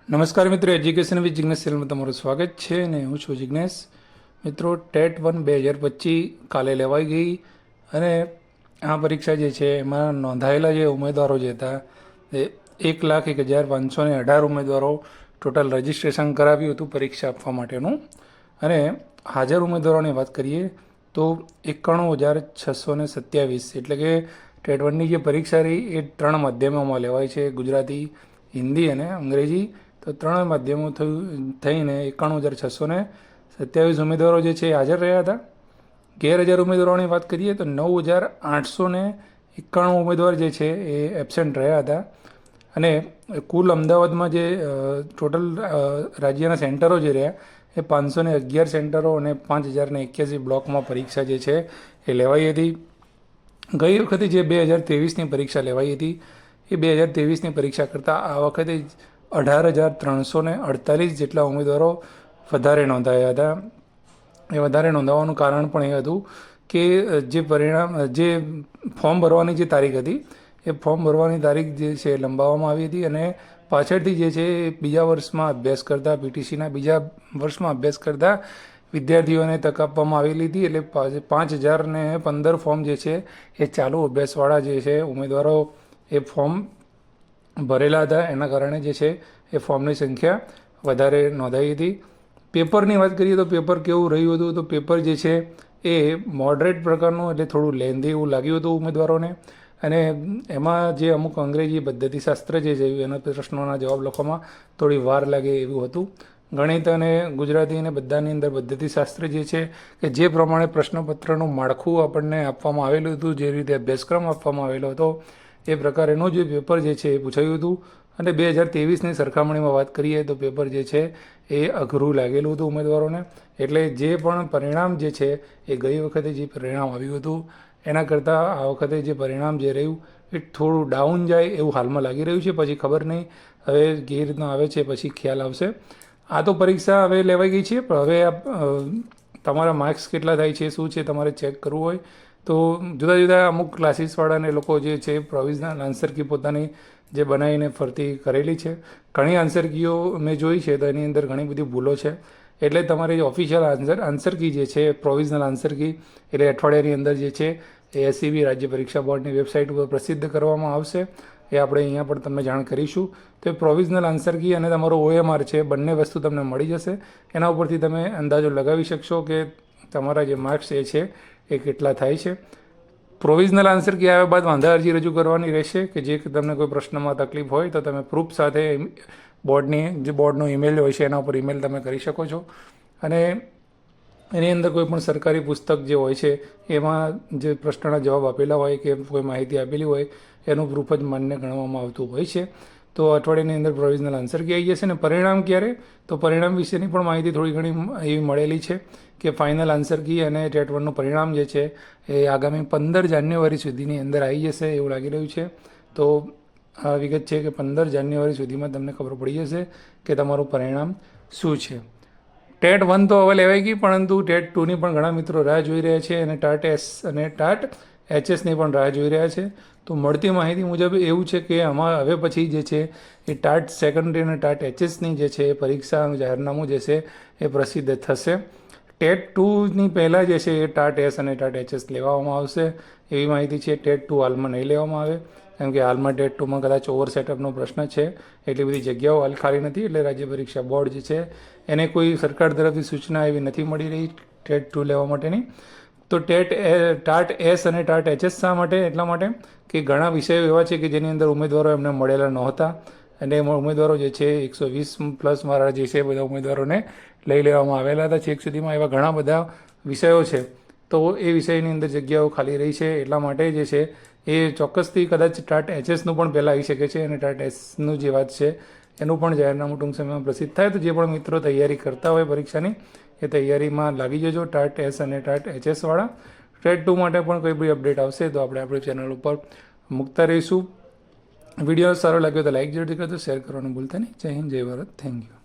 નમસ્કાર મિત્રો, education with Jignesh ચેનલમાં તમારું સ્વાગત છે અને હું છું જિગ્નેશ. મિત્રો, ટેટ 1 2025 કાલે લેવાઈ ગઈ અને આ પરીક્ષા જે છે એમાં નોંધાયેલા જે ઉમેદવારો જે હતા એ 1,01,518 ઉમેદવારો ટોટલ રજિસ્ટ્રેશન કરાવ્યું હતું પરીક્ષા આપવા માટેનું. અને હાજર ઉમેદવારોની વાત કરીએ તો 91,627, એટલે કે ટેટ 1ની જે પરીક્ષા રહી એ 3 માધ્યમોમાં લેવાય છે, ગુજરાતી, હિન્દી અને અંગ્રેજી. તો 3 માધ્યમો થઈને 91,627 ઉમેદવારો જે છે હાજર રહ્યા હતા. ગેરહાજર ઉમેદવારોની વાત કરીએ તો 9,891 ઉમેદવાર જે છે એ એબસેન્ટ રહ્યા હતા. અને કુલ અમદાવાદમાં જે ટોટલ રાજ્યના સેન્ટરો જે રહ્યા એ 511 સેન્ટરો અને 5,081 બ્લોકમાં પરીક્ષા જે છે એ લેવાઈ હતી. ગઈ વખતે જે 2023ની પરીક્ષા લેવાઈ હતી એ 2023ની પરીક્ષા કરતાં આ વખતે 18,348 જેટલા ઉમેદવારો વધારે નોંધાયા હતા. એ વધારે નોંધાવાનું કારણ પણ એ હતું કે જે ફોર્મ ભરવાની જે તારીખ હતી એ ફોર્મ ભરવાની તારીખ જે છે લંબાવવામાં આવી હતી. અને પાછળથી જે છે બીજા વર્ષમાં અભ્યાસ કરતા, પીટીસીના બીજા વર્ષમાં અભ્યાસ કરતા વિદ્યાર્થીઓને તક આપવામાં આવેલી હતી. એટલે 5,015 ફોર્મ જે છે એ ચાલુ અભ્યાસવાળા જે છે ઉમેદવારો એ ફોર્મ ભરેલા હતા. એના કારણે જે છે એ ફોર્મની સંખ્યા વધારે નોંધાઈ હતી. પેપરની વાત કરીએ તો પેપર કેવું રહ્યું હતું, તો પેપર જે છે એ મોડરેટ પ્રકારનું, એટલે થોડું લેન્ધી એવું લાગ્યું હતું ઉમેદવારોને. અને એમાં જે અમુક અંગ્રેજી પદ્ધતિશાસ્ત્ર જે છે એના પ્રશ્નોના જવાબ લખવામાં થોડી વાર લાગે એવું હતું. ગણિત અને ગુજરાતી અને બધાની અંદર પદ્ધતિશાસ્ત્ર જે છે કે જે પ્રમાણે પ્રશ્નપત્રનું માળખું આપણને આપવામાં આવેલું હતું, જે રીતે અભ્યાસક્રમ આપવામાં આવેલો હતો એ પ્રકારેનું જે પેપર જે છે એ પૂછાયું હતું. અને 2023ની સરખામણીમાં વાત કરીએ તો પેપર જે છે એ અઘરું લાગેલું હતું ઉમેદવારોને. એટલે જે પણ પરિણામ જે છે એ ગઈ વખતે જે પરિણામ આવ્યું હતું એના કરતાં આ વખતે જે પરિણામ જે રહ્યું એ થોડું ડાઉન જાય એવું હાલમાં લાગી રહ્યું છે. પછી ખબર નહીં હવે કેવી રીતના આવે છે, પછી ખ્યાલ આવશે. આ તો પરીક્ષા હવે લેવાઈ ગઈ છે, પણ હવે તમારા માર્ક્સ કેટલા થાય છે, શું છે, તમારે ચેક કરવું હોય તો જુદા જુદા અમુક ક્લાસીસવાળાને લોકો જે છે પ્રોવિઝનલ આન્સર કી પોતાની જે બનાવીને ફરતી કરેલી છે. ઘણી આન્સર કીઓ મેં જોઈ છે તો એની અંદર ઘણી બધી ભૂલો છે. એટલે તમારી જે ઓફિશિયલ આન્સર કી જે છે, પ્રોવિઝનલ આન્સર કી, એટલે અઠવાડિયાની અંદર જે છે એ એસસીબી રાજ્ય પરીક્ષા બોર્ડની વેબસાઇટ ઉપર પ્રસિદ્ધ કરવામાં આવશે. એ આપણે અહીંયા પણ તમને જાણ કરીશું. તો એ પ્રોવિઝનલ આન્સર કી અને તમારો OMR છે, બંને વસ્તુ તમને મળી જશે. એના ઉપરથી તમે અંદાજો લગાવી શકશો કે તમારા જે માર્ક્સ એ છે એ કેટલા થાય છે. પ્રોવિઝનલ આન્સર કી આવ્યા બાદ વાંધા અરજી રજૂ કરવાની રહેશે કે જે તમને કોઈ પ્રશ્નમાં તકલીફ હોય તો તમે પ્રૂફ સાથે બોર્ડનો ઈમેલ હોય છે એના ઉપર ઈમેલ તમે કરી શકો છો. અને એની અંદર કોઈ પણ સરકારી પુસ્તક જે હોય છે એમાં જે પ્રશ્નના જવાબ આપેલા હોય કે કોઈ માહિતી આપેલી હોય એનું પ્રૂફ જ માન્ય ગણવામાં આવતું હોય છે. તો અઠવાડિયાની અંદર પ્રોવિઝનલ આન્સર કી આવી જશે. અને પરિણામ ક્યારે, તો પરિણામ વિશેની પણ માહિતી થોડી ઘણી એવી મળેલી છે કે ફાઇનલ આન્સર કી અને ટેટ 1નું પરિણામ જે છે એ આગામી 15 જાન્યુઆરી સુધીની અંદર આવી જશે એવું લાગી રહ્યું છે. તો આ વિગત છે કે 15 જાન્યુઆરી સુધીમાં તમને ખબર પડી જશે કે તમારું પરિણામ શું છે. ટેટ 1 તો હવે લેવાઈ ગઈ, પરંતુ ટેટ 2ની પણ ઘણા મિત્રો રાહ જોઈ રહ્યા છે અને ટાટ એસ અને ટાટ HSની પણ રાહ જોઈ રહ્યા છે. તો મળતી માહિતી મુજબ એવું છે કે આમાં હવે પછી જે છે એ ટાટ સેકન્ડરી અને ટાટ HSની જે છે એ પરીક્ષાનું જાહેરનામું જે છે એ પ્રસિદ્ધ થશે. ટેટ 2ની પહેલાં જે છે એ ટાટ એસ અને ટાટ HS લેવામાં આવશે એવી માહિતી છે. ટેટ 2 હાલમાં નહીં લેવામાં આવે કેમ કે હાલમાં ટેટ 2માં કદાચ ઓવર સેટઅપનો પ્રશ્ન છે, એટલી બધી જગ્યાઓ હાલ ખાલી નથી. એટલે રાજ્ય પરીક્ષા બોર્ડ જે છે એને કોઈ સરકાર તરફથી સૂચના એવી નથી મળી રહી ટેટ 2 લેવા માટેની. તો ટાટ એસ અને ટાટ HS શા માટે? એટલા માટે કે ઘણા વિષયો એવા છે કે જેની અંદર ઉમેદવારો એમને મળેલા નહોતા અને ઉમેદવારો જે છે 120+ મારા જે છે બધા ઉમેદવારોને લઈ લેવામાં આવેલા હતા. છેક સુધીમાં એવા ઘણા બધા વિષયો છે તો એ વિષયની અંદર જગ્યાઓ ખાલી રહી છે. એટલા માટે જે છે એ ચોક્કસથી કદાચ ટાટ HSનું પણ પહેલાં આવી શકે છે. અને ટાટ એસનું જે વાત છે એનું પણ જાહેરનામું ટૂંક સમયમાં પ્રસિદ્ધ થાય. તો જે પણ મિત્રો તૈયારી કરતા હોય પરીક્ષાની એ તૈયારીમાં લાગી જજો, ટાટ એસ અને ટાટ HS વાળા. ટેટ 2 માટે પણ કોઈ બી અપડેટ આવશે તો આપણે આપણી ચેનલ ઉપર મૂકતા રહીશું. વિડીયો સારો લાગ્યો તો લાઈક જરૂરથી કરજો, શેર કરવાનું ભૂલતા નહીં. જય હિન્દ, જય ભારત, થેન્ક યુ.